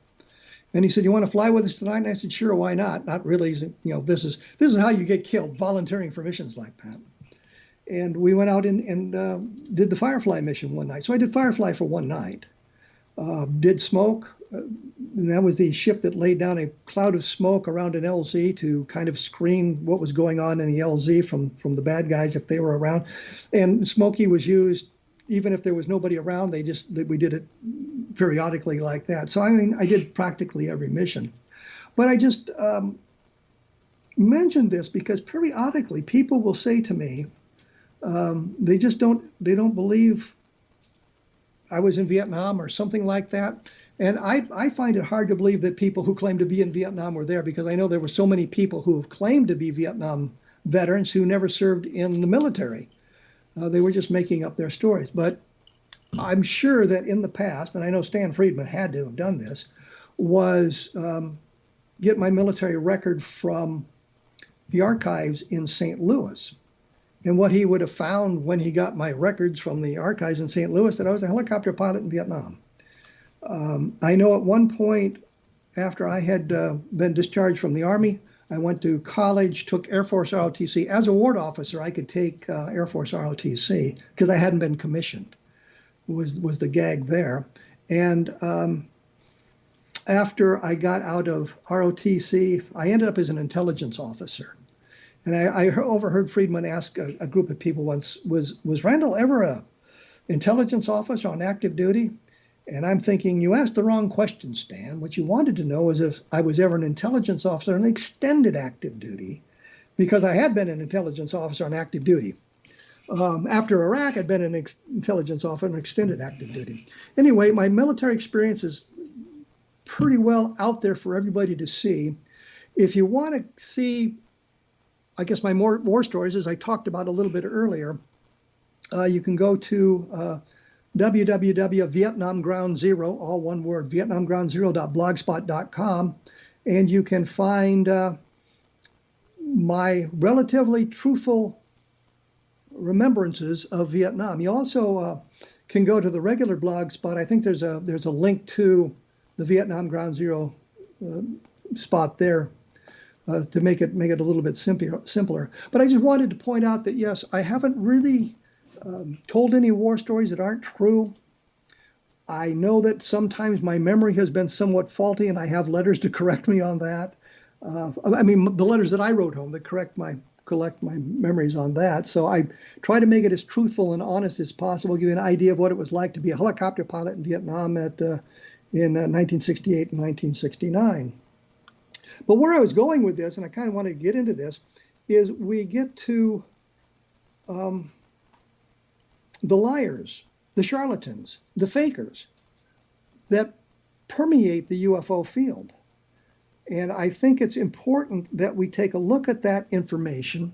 Speaker 2: And he said, "You want to fly with us tonight?" And I said, "Sure, why not?" Not really, this is how you get killed, volunteering for missions like that. And we went out and did the Firefly mission one night. So I did Firefly for one night. Did smoke, and that was the ship that laid down a cloud of smoke around an LZ to kind of screen what was going on in the LZ from the bad guys if they were around. And Smokey was used even if there was nobody around. We did it periodically like that. So I mean, I did practically every mission. But I just mentioned this because periodically people will say to me, they don't believe I was in Vietnam or something like that. And I find it hard to believe that people who claim to be in Vietnam were there, because I know there were so many people who have claimed to be Vietnam veterans who never served in the military. They were just making up their stories. But I'm sure that in the past, and I know Stan Friedman had to have done this, was get my military record from the archives in St. Louis. And what he would have found when he got my records from the archives in St. Louis, that I was a helicopter pilot in Vietnam. I know at one point, after I had been discharged from the Army, I went to college, took Air Force ROTC. As a ward officer, I could take Air Force ROTC because I hadn't been commissioned, was the gag there. And after I got out of ROTC, I ended up as an intelligence officer. And I overheard Friedman ask a group of people once, was Randle ever a intelligence officer on active duty? And I'm thinking, you asked the wrong question, Stan. What you wanted to know is if I was ever an intelligence officer on extended active duty, because I had been an intelligence officer on active duty. After Iraq, I'd been an intelligence officer on extended active duty. Anyway, my military experience is pretty well out there for everybody to see. If you want to see, I guess, my more war stories, as I talked about a little bit earlier, you can go to www.vietnamgroundzero, all one word, vietnamgroundzero.blogspot.com, and you can find my relatively truthful remembrances of Vietnam. You also can go to the regular blog spot. I think there's a link to the Vietnam Ground Zero spot there to make it a little bit simpler. But I just wanted to point out that yes, I haven't really told any war stories that aren't true. I know that sometimes my memory has been somewhat faulty, and I have letters to correct me on that. I mean, the letters that I wrote home that collect my memories on that. So I try to make it as truthful and honest as possible, give you an idea of what it was like to be a helicopter pilot in Vietnam in 1968 and 1969. But where I was going with this, and I kind of want to get into this, is we get to the liars, the charlatans, the fakers that permeate the UFO field. And I think it's important that we take a look at that information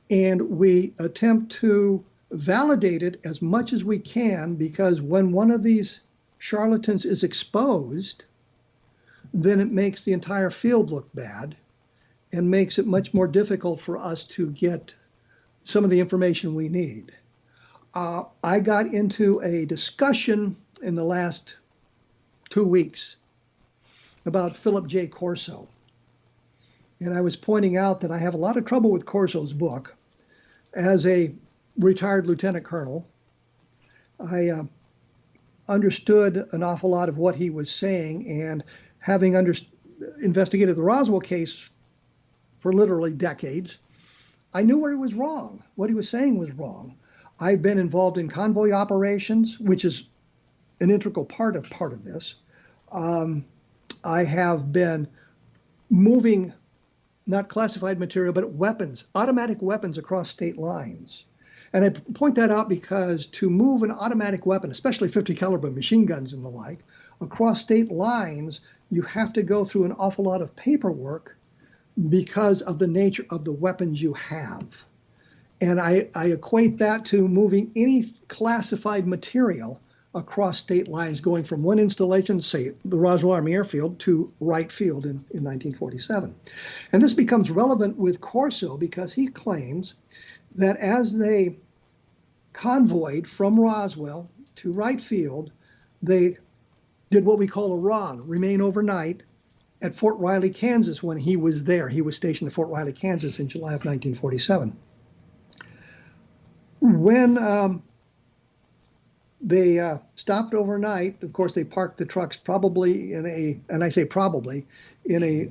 Speaker 2: and we attempt to validate it as much as we can, because when one of these charlatans is exposed, then it makes the entire field look bad and makes it much more difficult for us to get some of the information we need. I got into a discussion in the last 2 weeks about Philip J. Corso. And I was pointing out that I have a lot of trouble with Corso's book. As a retired lieutenant colonel, I understood an awful lot of what he was saying, and having investigated the Roswell case for literally decades, I knew where he was wrong. What he was saying was wrong. I've been involved in convoy operations, which is an integral part of this. I have been moving not classified material, but weapons, automatic weapons across state lines. And I point that out because to move an automatic weapon, especially 50 caliber machine guns and the like, across state lines, you have to go through an awful lot of paperwork because of the nature of the weapons you have. And I equate that to moving any classified material across state lines, going from one installation, say the Roswell Army Airfield, to Wright Field in 1947. And this becomes relevant with Corso because he claims that as they convoyed from Roswell to Wright Field, they did what we call a RON, remain overnight, at Fort Riley, Kansas when he was there. He was stationed at Fort Riley, Kansas in July of 1947. When they stopped overnight, of course, they parked the trucks probably in a, and I say probably, in a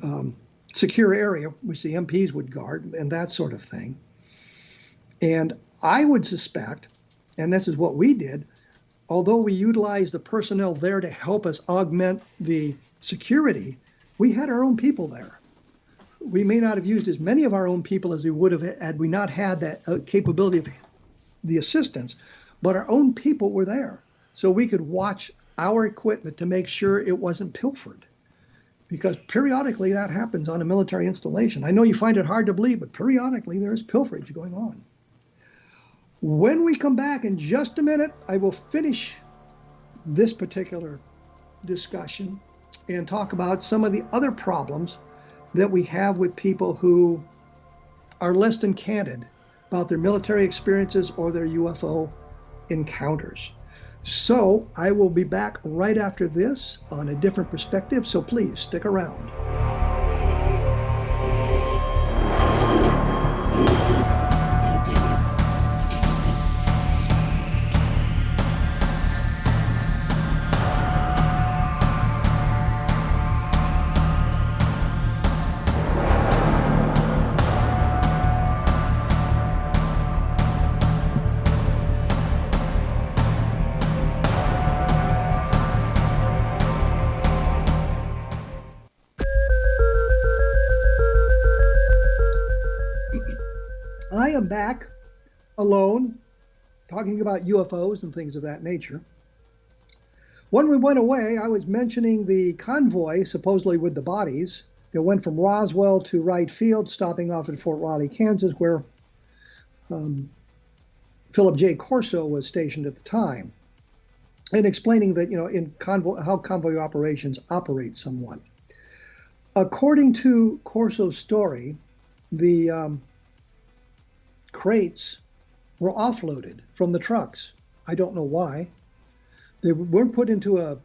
Speaker 2: secure area, which the MPs would guard and that sort of thing. And I would suspect, and this is what we did, although we utilized the personnel there to help us augment the security, we had our own people there. We may not have used as many of our own people as we would have had we not had that capability of the assistance, but our own people were there. So we could watch our equipment to make sure it wasn't pilfered. Because periodically that happens on a military installation. I know you find it hard to believe, but periodically there is pilferage going on. When we come back in just a minute, I will finish this particular discussion and talk about some of the other problems that we have with people who are less than candid about their military experiences or their UFO encounters. So I will be back right after this on a different perspective, so please stick around. him back alone, talking about UFOs and things of that nature. When we went away, I was mentioning the convoy, supposedly with the bodies, that went from Roswell to Wright Field, stopping off at Fort Riley, Kansas, where Philip J. Corso was stationed at the time, and explaining that, in convoy, how convoy operations operate somewhat. According to Corso's story, the crates were offloaded from the trucks. I don't know why. They weren't put into a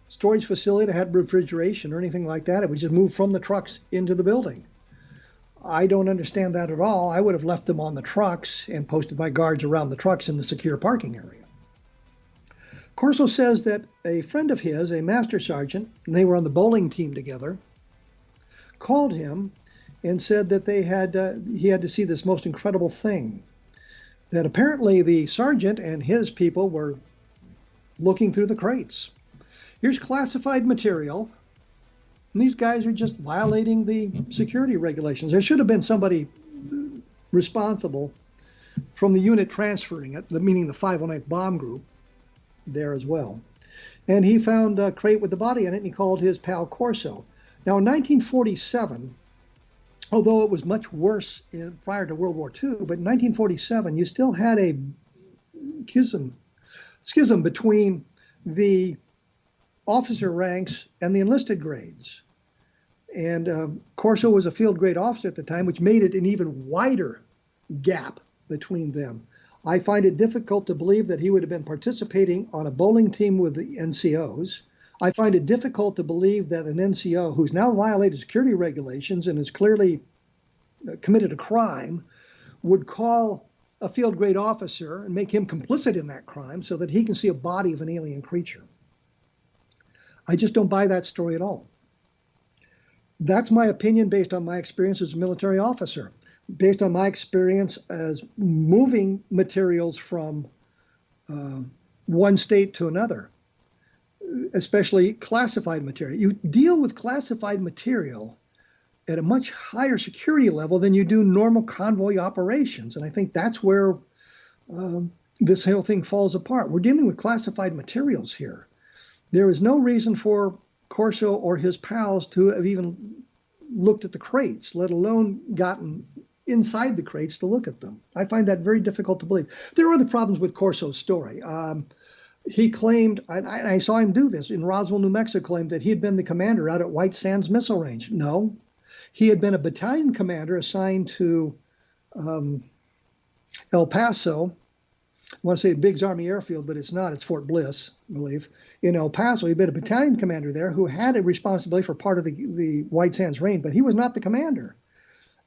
Speaker 2: storage facility that had refrigeration or anything like that. It was just moved from the trucks into the building. I don't understand that at all. I would have left them on the trucks and posted my guards around the trucks in the secure parking area. Corso says that a friend of his, a master sergeant, and they were on the bowling team together, called him and said that he had to see this most incredible thing. That apparently the sergeant and his people were looking through the crates. Here's classified material, and these guys are just violating the security regulations. There should have been somebody responsible from the unit transferring it, meaning the 509th Bomb Group, there as well. And he found a crate with the body in it, and he called his pal Corso. Now, in 1947, although it was much worse prior to World War II, but in 1947, you still had a schism between the officer ranks and the enlisted grades. And Corso was a field grade officer at the time, which made it an even wider gap between them. I find it difficult to believe that he would have been participating on a bowling team with the NCOs. I find it difficult to believe that an NCO who's now violated security regulations and has clearly committed a crime would call a field grade officer and make him complicit in that crime so that he can see a body of an alien creature. I just don't buy that story at all. That's my opinion based on my experience as a military officer, based on my experience as moving materials from one state to another, especially classified material. You deal with classified material at a much higher security level than you do normal convoy operations. And I think that's where this whole thing falls apart. We're dealing with classified materials here. There is no reason for Corso or his pals to have even looked at the crates, let alone gotten inside the crates to look at them. I find that very difficult to believe. There are other problems with Corso's story. He claimed, and I saw him do this in Roswell, New Mexico, claimed that he had been the commander out at White Sands Missile Range. No, he had been a battalion commander assigned to El Paso. I want to say Biggs Army Airfield, but it's not. It's Fort Bliss, I believe. In El Paso, he'd been a battalion commander there who had a responsibility for part of the White Sands range, but he was not the commander.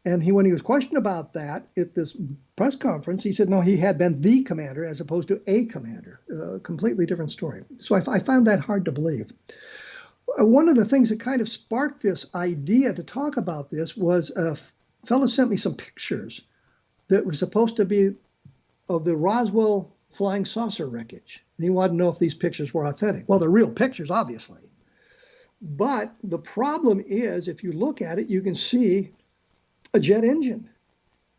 Speaker 2: And when he was questioned about that at this press conference, he said, no, he had been the commander as opposed to a commander. A completely different story. So I found that hard to believe. One of the things that kind of sparked this idea to talk about this was a fellow sent me some pictures that were supposed to be of the Roswell flying saucer wreckage. And he wanted to know if these pictures were authentic. Well, they're real pictures, obviously. But the problem is, if you look at it, you can see a jet engine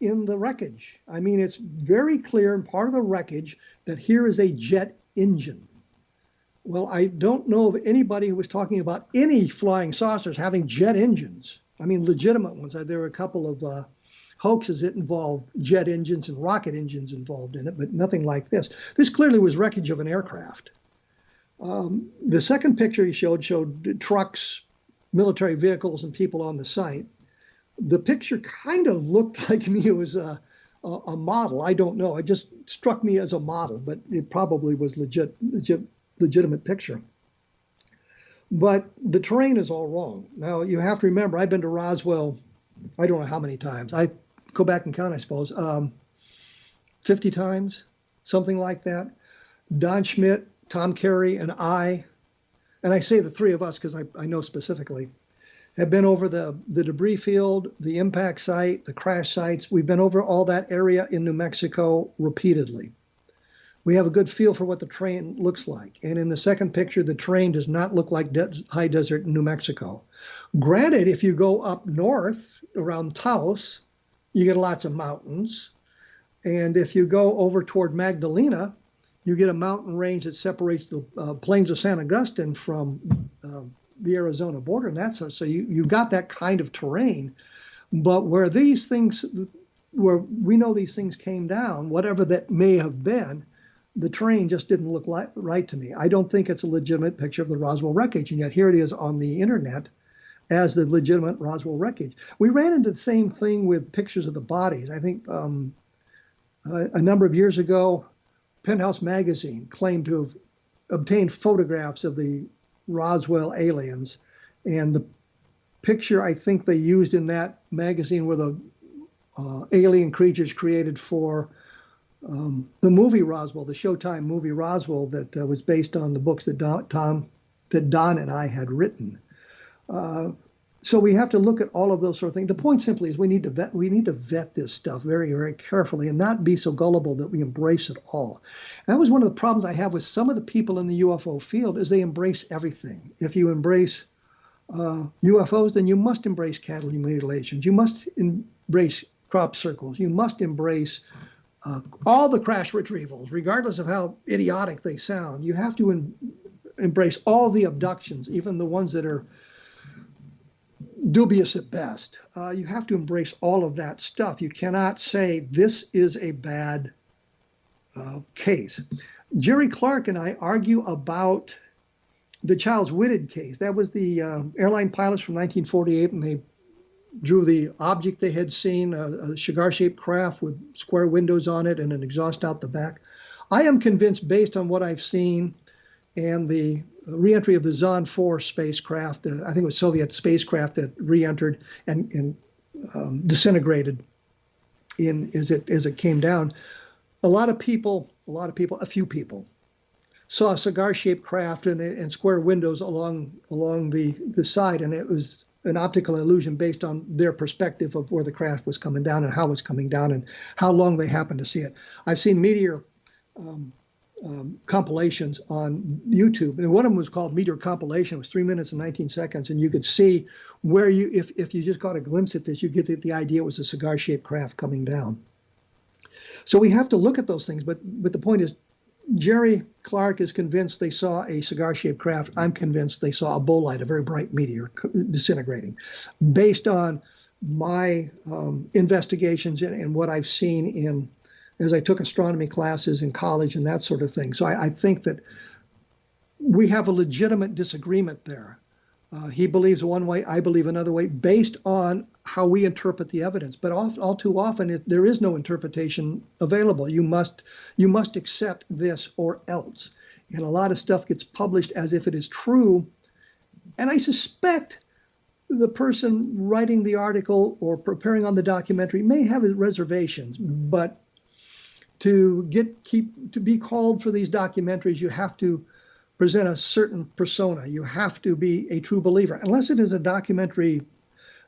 Speaker 2: in the wreckage. I mean, it's very clear in part of the wreckage that here is a jet engine. Well, I don't know of anybody who was talking about any flying saucers having jet engines. I mean, legitimate ones. There were a couple of hoaxes that involved jet engines and rocket engines involved in it, but nothing like this. This clearly was wreckage of an aircraft. The second picture he showed trucks, military vehicles, and people on the site. The picture kind of looked like me. It was a model. I don't know. It just struck me as a model, but it probably was legitimate picture. But the terrain is all wrong. Now, you have to remember, I've been to Roswell, I don't know how many times. I go back and count, I suppose, 50 times, something like that. Don Schmidt, Tom Carey, and I say the three of us because I know specifically, have been over the debris field, the impact site, the crash sites. We've been over all that area in New Mexico repeatedly. We have a good feel for what the terrain looks like. And in the second picture, the terrain does not look like high desert in New Mexico. Granted, if you go up north around Taos, you get lots of mountains. And if you go over toward Magdalena, you get a mountain range that separates the plains of San Agustin from the Arizona border. And that's so you got that kind of terrain. But where we know these things came down, whatever that may have been, the terrain just didn't look right to me. I don't think it's a legitimate picture of the Roswell wreckage, and yet here it is on the internet as the legitimate Roswell wreckage. We ran into the same thing with pictures of the bodies. I think a number of years ago, Penthouse Magazine claimed to have obtained photographs of the Roswell aliens, and the picture I think they used in that magazine were the alien creatures created for the movie Roswell, the Showtime movie Roswell, that was based on the books that Don and I had written. So we have to look at all of those sort of things. The point simply is we need to vet this stuff very, very carefully and not be so gullible that we embrace it all. And that was one of the problems I have with some of the people in the UFO field is they embrace everything. If you embrace UFOs, then you must embrace cattle mutilations. You must embrace crop circles. You must embrace all the crash retrievals, regardless of how idiotic they sound. You have to embrace all the abductions, even the ones that are dubious at best. You have to embrace all of that stuff. You cannot say this is a bad case. Jerry Clark and I argue about the Childs Whitted case. That was the airline pilots from 1948, and they drew the object they had seen, a cigar-shaped craft with square windows on it and an exhaust out the back. I am convinced, based on what I've seen and the reentry of the Zond 4 spacecraft, I think it was Soviet spacecraft that reentered and disintegrated as it came down. A few people saw a cigar-shaped craft and square windows along the side, and it was an optical illusion based on their perspective of where the craft was coming down and how it was coming down and how long they happened to see it. I've seen meteor compilations on YouTube, and one of them was called Meteor Compilation. It was 3 minutes and 19 seconds, and you could see where if you just got a glimpse at this, you get the idea it was a cigar-shaped craft coming down. So we have to look at those things, but the point is, Jerry Clark is convinced they saw a cigar-shaped craft. I'm convinced they saw a bolide, a very bright meteor disintegrating, based on my investigations and what I've seen as I took astronomy classes in college and that sort of thing. So I think that we have a legitimate disagreement there. He believes one way, I believe another way, based on how we interpret the evidence. But all too often, there is no interpretation available. You must accept this or else. And a lot of stuff gets published as if it is true. And I suspect the person writing the article or preparing on the documentary may have his reservations. But to be called for these documentaries, you have to present a certain persona. You have to be a true believer, unless it is a documentary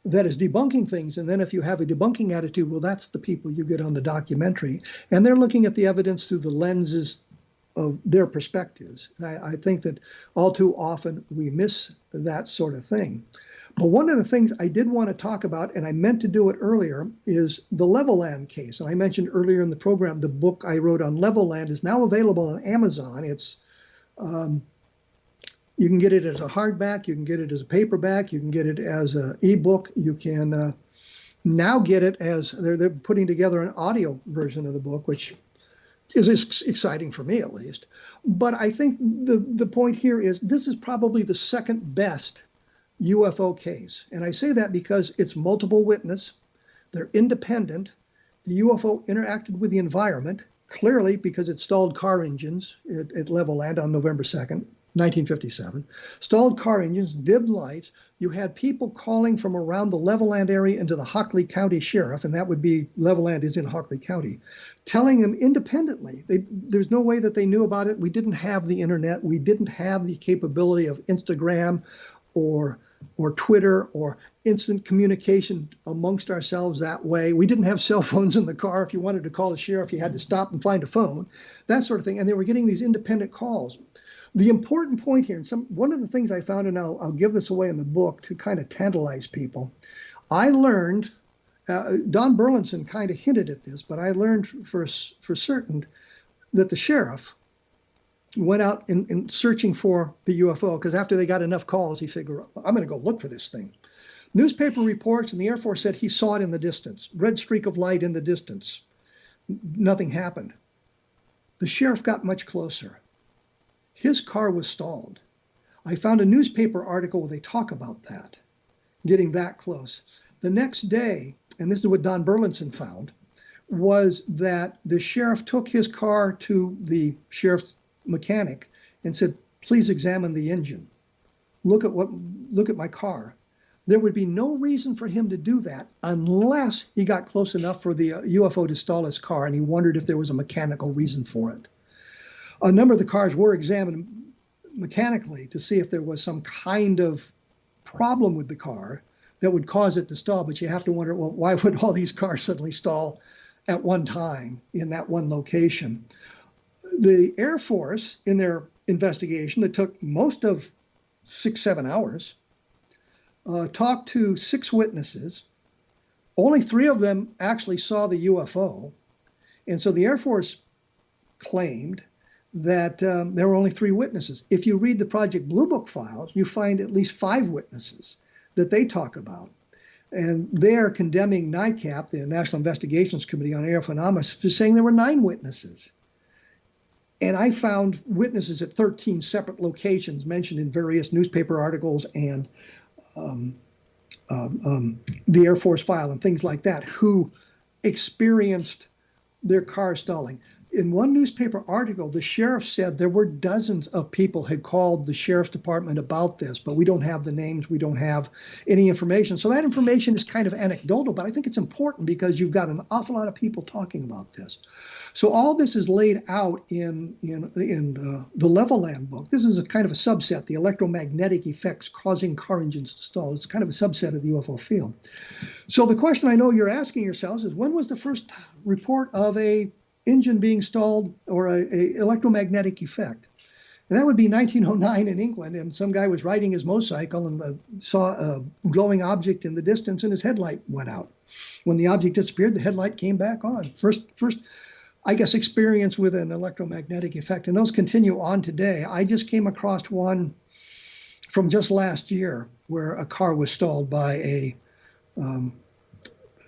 Speaker 2: that is debunking things. And then if you have a debunking attitude, well, that's the people you get on the documentary. And they're looking at the evidence through the lenses of their perspectives. And I think that all too often we miss that sort of thing. But one of the things I did want to talk about, and I meant to do it earlier, is the Levelland case. And I mentioned earlier in the program, the book I wrote on Levelland is now available on Amazon. You can get it as a hardback, you can get it as a paperback, you can get it as an ebook. You can now get it as they're putting together an audio version of the book, which is exciting for me at least. But I think the point here is this is probably the second best UFO case. And I say that because it's multiple witness, they're independent, the UFO interacted with the environment, clearly because it stalled car engines at Levelland on November 2nd, 1957. Stalled car engines, dimmed lights. You had people calling from around the Levelland area into the Hockley County Sheriff, and that would be, Levelland is in Hockley County, telling them independently. There's no way that they knew about it. We didn't have the internet. We didn't have the capability of Instagram or Twitter or instant communication amongst ourselves that way. We didn't have cell phones in the car. If you wanted to call the sheriff, you had to stop and find a phone, that sort of thing. And they were getting these independent calls. The important point here, and one of the things I found, and I'll give this away in the book to kind of tantalize people, I learned Don Burlinson kind of hinted at this, but I learned for certain that the sheriff went out in searching for the UFO, because after they got enough calls, he figured, I'm going to go look for this thing. Newspaper reports and the Air Force said he saw it in the distance, red streak of light in the distance. Nothing happened. The sheriff got much closer. His car was stalled. I found a newspaper article where they talk about that, getting that close. The next day, and this is what Don Burlinson found, was that the sheriff took his car to the sheriff's mechanic and said, please examine the engine. Look at my car. There would be no reason for him to do that unless he got close enough for the UFO to stall his car, and he wondered if there was a mechanical reason for it. A number of the cars were examined mechanically to see if there was some kind of problem with the car that would cause it to stall, but you have to wonder, well, why would all these cars suddenly stall at one time in that one location? The Air Force, in their investigation that took most of 6-7 hours, talked to 6 witnesses. Only 3 of them actually saw the UFO. And so the Air Force claimed that there were only 3 witnesses. If you read the Project Blue Book files, you find at least 5 witnesses that they talk about. And they are condemning NICAP, the National Investigations Committee on Aerial Phenomena, for saying there were 9 witnesses. And I found witnesses at 13 separate locations mentioned in various newspaper articles and the Air Force file and things like that, who experienced their car stalling. In one newspaper article, the sheriff said there were dozens of people had called the sheriff's department about this, but we don't have the names, we don't have any information. So that information is kind of anecdotal, but I think it's important because you've got an awful lot of people talking about this. So all this is laid out in the Levelland book. This is a kind of a subset, the electromagnetic effects causing car engines to stall. It's kind of a subset of the UFO field. So the question I know you're asking yourselves is, when was the first report of a engine being stalled or a electromagnetic effect? And that would be 1909 in England, and some guy was riding his motorcycle and saw a glowing object in the distance, and his headlight went out. When the object disappeared, the headlight came back on. First, I guess, experience with an electromagnetic effect, and those continue on today. I just came across one from just last year where a car was stalled by a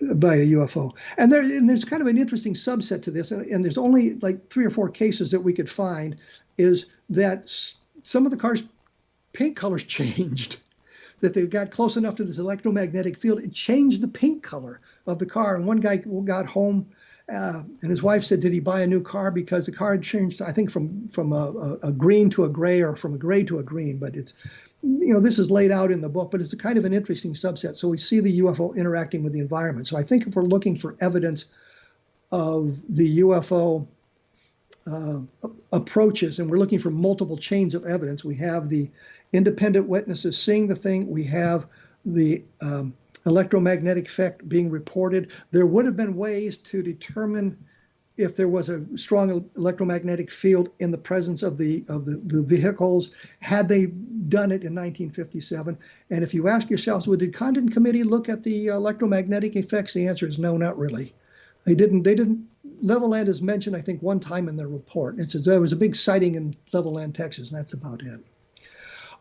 Speaker 2: UFO. And there's kind of an interesting subset to this, and there's only like 3 or 4 cases that we could find, is that some of the car's paint colors changed, that they got close enough to this electromagnetic field. It changed the paint color of the car. And one guy got home, and his wife said, did he buy a new car? Because the car had changed, I think, from a green to a gray, or from a gray to a green. But it's, this is laid out in the book, but it's a kind of an interesting subset. So we see the UFO interacting with the environment. So I think if we're looking for evidence of the UFO approaches, and we're looking for multiple chains of evidence, we have the independent witnesses seeing the thing, we have the electromagnetic effect being reported. There would have been ways to determine if there was a strong electromagnetic field in the presence of the vehicles, had they done it in 1957. And if you ask yourselves, well, did Condon Committee look at the electromagnetic effects? The answer is no, not really. They didn't. Levelland is mentioned, I think, one time in their report. It says there was a big sighting in Levelland, Texas, and that's about it.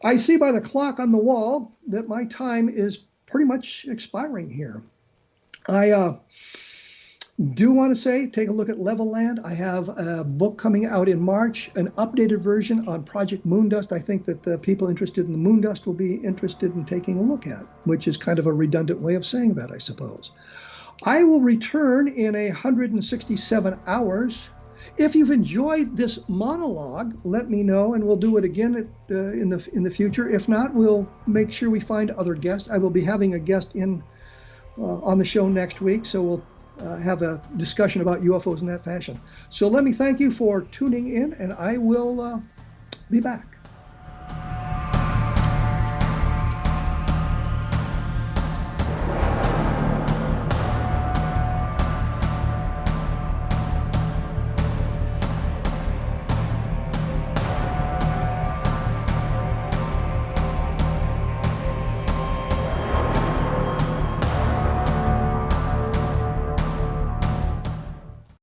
Speaker 2: I see by the clock on the wall that my time is pretty much expiring here. I do want to say, take a look at Levelland. I have a book coming out in March, an updated version on Project Moondust. I think that the people interested in the Moondust will be interested in taking a look at, which is kind of a redundant way of saying that, I suppose. I will return in 167 hours. If you've enjoyed this monologue, let me know, and we'll do it again in the future. If not, we'll make sure we find other guests. I will be having a guest on the show next week, so we'll have a discussion about UFOs in that fashion. So let me thank you for tuning in, and I will be back.